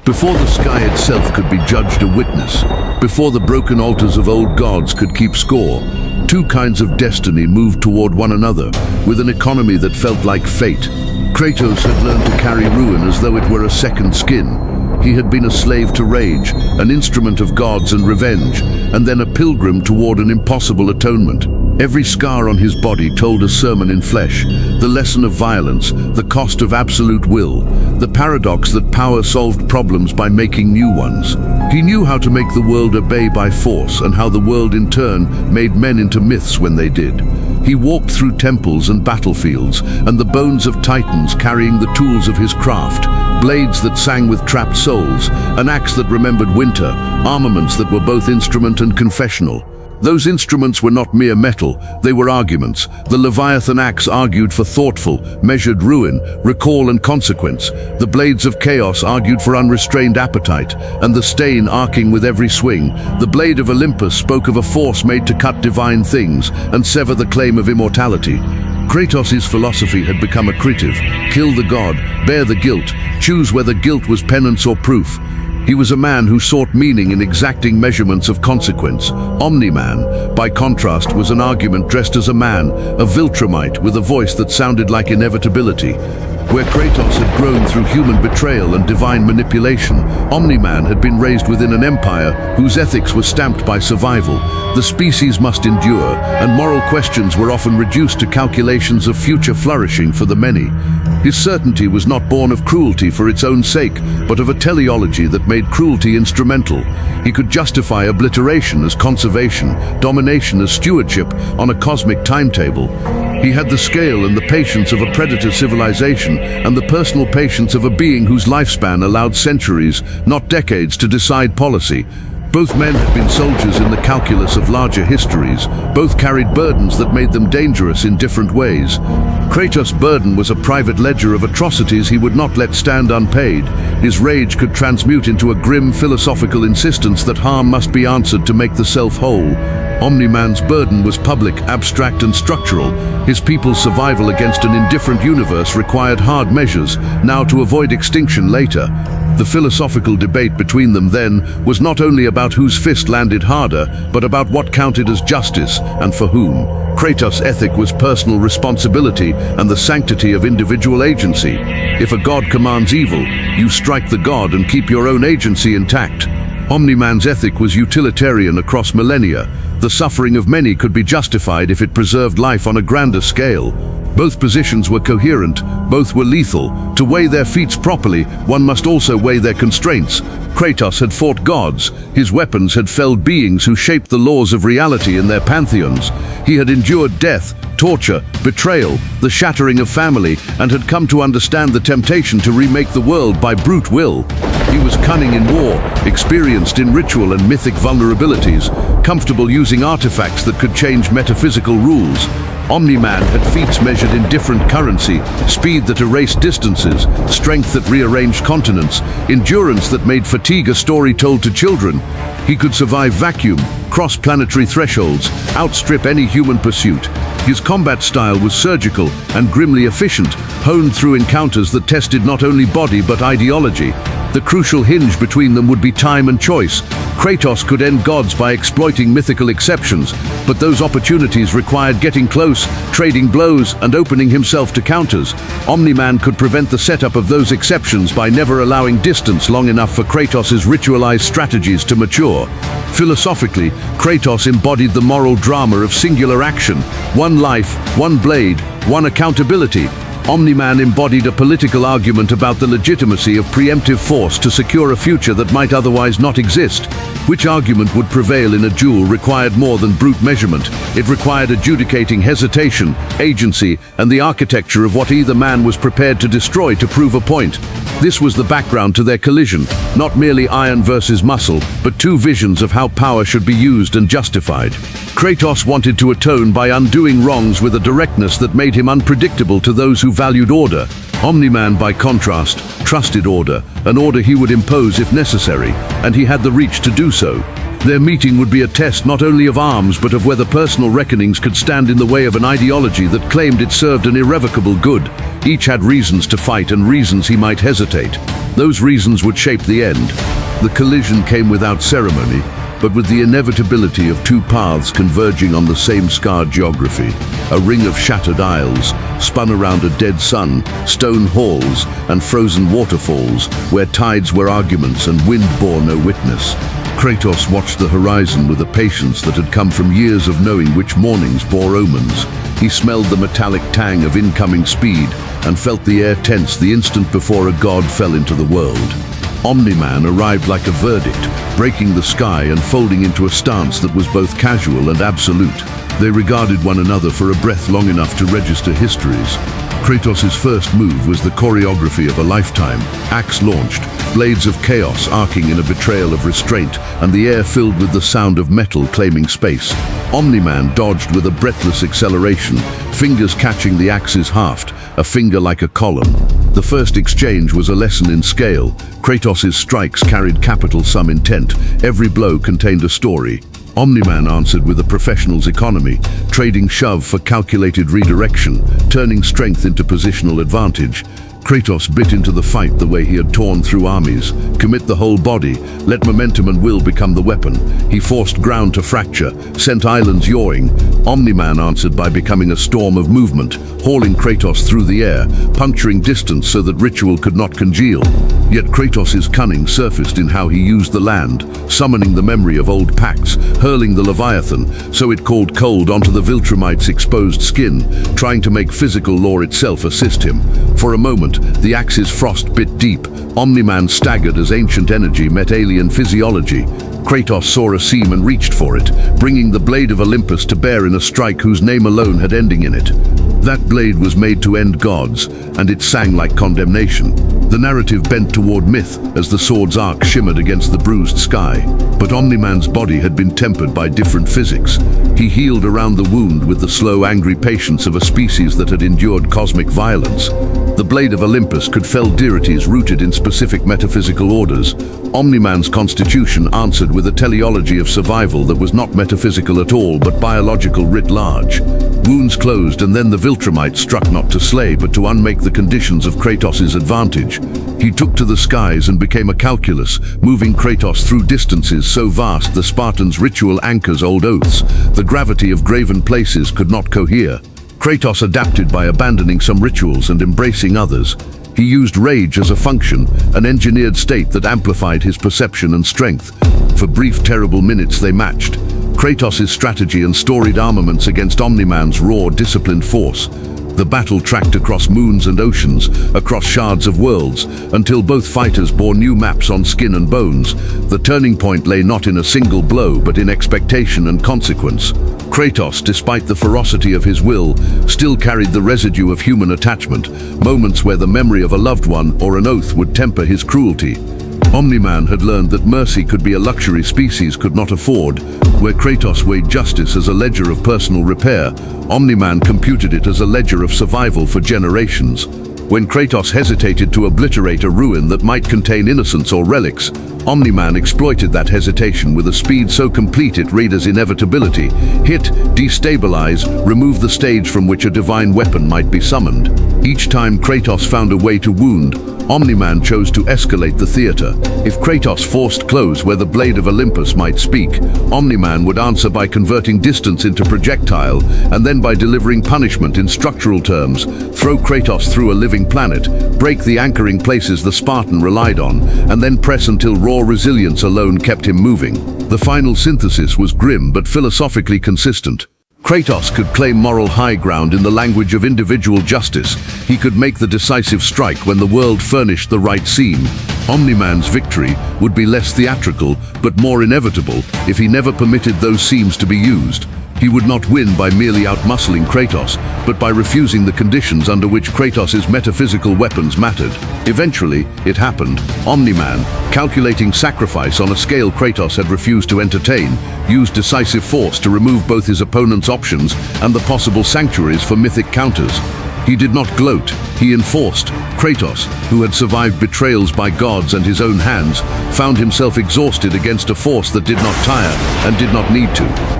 Before the sky itself could be judged a witness, before the broken altars of old gods could keep score, two kinds of destiny moved toward one another, with an economy that felt like fate. Kratos had learned to carry ruin as though it were a second skin. He had been a slave to rage, an instrument of gods and revenge, and then a pilgrim toward an impossible atonement. Every scar on his body told a sermon in flesh, the lesson of violence, the cost of absolute will, the paradox that power solved problems by making new ones. He knew how to make the world obey by force, and how the world in turn made men into myths when they did. He walked through temples and battlefields, and the bones of titans carrying the tools of his craft, blades that sang with trapped souls, an axe that remembered winter, armaments that were both instrument and confessional. Those instruments were not mere metal, they were arguments. The Leviathan axe argued for thoughtful, measured ruin, recall and consequence. The blades of chaos argued for unrestrained appetite, and the stain arcing with every swing. The blade of Olympus spoke of a force made to cut divine things and sever the claim of immortality. Kratos' philosophy had become accretive: kill the god, bear the guilt, choose whether guilt was penance or proof. He was a man who sought meaning in exacting measurements of consequence. Omni Man, by contrast, was an argument dressed as a man, a Viltrumite with a voice that sounded like inevitability. Where Kratos had grown through human betrayal and divine manipulation, Omni Man had been raised within an empire whose ethics were stamped by survival. The species must endure, and moral questions were often reduced to calculations of future flourishing for the many. His certainty was not born of cruelty for its own sake, but of a teleology that made cruelty instrumental. He could justify obliteration as conservation, domination as stewardship on a cosmic timetable. He had the scale and the patience of a predator civilization, and the personal patience of a being whose lifespan allowed centuries, not decades, to decide policy. Both men had been soldiers in the calculus of larger histories. Both carried burdens that made them dangerous in different ways. Kratos' burden was a private ledger of atrocities he would not let stand unpaid. His rage could transmute into a grim philosophical insistence that harm must be answered to make the self whole. Omni Man's burden was public, abstract and structural. His people's survival against an indifferent universe required hard measures, now to avoid extinction later. The philosophical debate between them then was not only about whose fist landed harder, but about what counted as justice and for whom. Kratos' ethic was personal responsibility and the sanctity of individual agency. If a god commands evil, you strike the god and keep your own agency intact. Omni Man's ethic was utilitarian across millennia. The suffering of many could be justified if it preserved life on a grander scale. Both positions were coherent, both were lethal. To weigh their feats properly, one must also weigh their constraints. Kratos had fought gods. His weapons had felled beings who shaped the laws of reality in their pantheons. He had endured death, torture, betrayal, the shattering of family, and had come to understand the temptation to remake the world by brute will. He was cunning in war, experienced in ritual and mythic vulnerabilities, comfortable using artifacts that could change metaphysical rules. Omni Man had feats measured in different currency, speed that erased distances, strength that rearranged continents, endurance that made fatigue a story told to children. He could survive vacuum, cross planetary thresholds, outstrip any human pursuit. His combat style was surgical and grimly efficient, honed through encounters that tested not only body but ideology. The crucial hinge between them would be time and choice. Kratos could end gods by exploiting mythical exceptions, but those opportunities required getting close, trading blows, and opening himself to counters. Omni Man could prevent the setup of those exceptions by never allowing distance long enough for Kratos' ritualized strategies to mature. Philosophically, Kratos embodied the moral drama of singular action: one life, one blade, one accountability. Omni Man embodied a political argument about the legitimacy of preemptive force to secure a future that might otherwise not exist. Which argument would prevail in a duel required more than brute measurement. It required adjudicating hesitation, agency, and the architecture of what either man was prepared to destroy to prove a point. This was the background to their collision, not merely iron versus muscle, but two visions of how power should be used and justified. Kratos wanted to atone by undoing wrongs with a directness that made him unpredictable to those who valued order. Omni Man, by contrast, trusted order, an order he would impose if necessary, and he had the reach to do so. Their meeting would be a test not only of arms but of whether personal reckonings could stand in the way of an ideology that claimed it served an irrevocable good. Each had reasons to fight and reasons he might hesitate. Those reasons would shape the end. The collision came without ceremony, but with the inevitability of two paths converging on the same scarred geography. A ring of shattered isles, spun around a dead sun, stone halls, and frozen waterfalls, where tides were arguments and wind bore no witness. Kratos watched the horizon with a patience that had come from years of knowing which mornings bore omens. He smelled the metallic tang of incoming speed and felt the air tense the instant before a god fell into the world. Omni Man arrived like a verdict, breaking the sky and folding into a stance that was both casual and absolute. They regarded one another for a breath long enough to register histories. Kratos' first move was the choreography of a lifetime. Axe launched, blades of chaos arcing in a betrayal of restraint, and the air filled with the sound of metal claiming space. Omni Man dodged with a breathless acceleration, fingers catching the axe's haft, a finger like a column. The first exchange was a lesson in scale. Kratos' strikes carried capital sum intent. Every blow contained a story. Omni Man answered with a professional's economy, trading shove for calculated redirection, turning strength into positional advantage. Kratos bit into the fight the way he had torn through armies. Commit the whole body, let momentum and will become the weapon. He forced ground to fracture, sent islands yawing. Omni Man answered by becoming a storm of movement, hauling Kratos through the air, puncturing distance so that ritual could not congeal. Yet Kratos' cunning surfaced in how he used the land, summoning the memory of old pacts, hurling the Leviathan, so it called cold onto the Viltrumite's exposed skin, trying to make physical law itself assist him. For a moment, the axe's frost bit deep. Omni Man staggered as ancient energy met alien physiology. Kratos saw a seam and reached for it, bringing the blade of Olympus to bear in a strike whose name alone had ending in it. That blade was made to end gods, and it sang like condemnation. The narrative bent toward myth as the sword's arc shimmered against the bruised sky. But Omni Man's body had been tempered by different physics. He healed around the wound with the slow, angry patience of a species that had endured cosmic violence. The blade of Olympus could fell deities rooted in specific metaphysical orders. Omni Man's constitution answered with a teleology of survival that was not metaphysical at all, but biological writ large. Wounds closed, and then the Viltrumite struck not to slay, but to unmake the conditions of Kratos' advantage. He took to the skies and became a calculus, moving Kratos through distances so vast the Spartans' ritual anchors old oaths. The gravity of graven places could not cohere. Kratos adapted by abandoning some rituals and embracing others. He used rage as a function, an engineered state that amplified his perception and strength. For brief, terrible minutes they matched. Kratos' strategy and storied armaments against Omni Man's raw, disciplined force. The battle tracked across moons and oceans, across shards of worlds, until both fighters bore new maps on skin and bones. The turning point lay not in a single blow, but in expectation and consequence. Kratos, despite the ferocity of his will, still carried the residue of human attachment, moments where the memory of a loved one or an oath would temper his cruelty. Omni Man had learned that mercy could be a luxury species could not afford. Where Kratos weighed justice as a ledger of personal repair, Omni Man computed it as a ledger of survival for generations. When Kratos hesitated to obliterate a ruin that might contain innocence or relics, Omni Man exploited that hesitation with a speed so complete it read as inevitability. Hit, destabilize, remove the stage from which a divine weapon might be summoned. Each time Kratos found a way to wound, Omni Man chose to escalate the theater. If Kratos forced close where the blade of Olympus might speak, Omni Man would answer by converting distance into projectile, and then by delivering punishment in structural terms, throw Kratos through a living planet, break the anchoring places the Spartan relied on, and then press until raw resilience alone kept him moving. The final synthesis was grim but philosophically consistent. Kratos could claim moral high ground in the language of individual justice. He could make the decisive strike when the world furnished the right seam. Omni Man's victory would be less theatrical, but more inevitable if he never permitted those seams to be used. He would not win by merely outmuscling Kratos, but by refusing the conditions under which Kratos' metaphysical weapons mattered. Eventually, it happened. Omni Man, calculating sacrifice on a scale Kratos had refused to entertain, used decisive force to remove both his opponent's options and the possible sanctuaries for mythic counters. He did not gloat, he enforced. Kratos, who had survived betrayals by gods and his own hands, found himself exhausted against a force that did not tire and did not need to.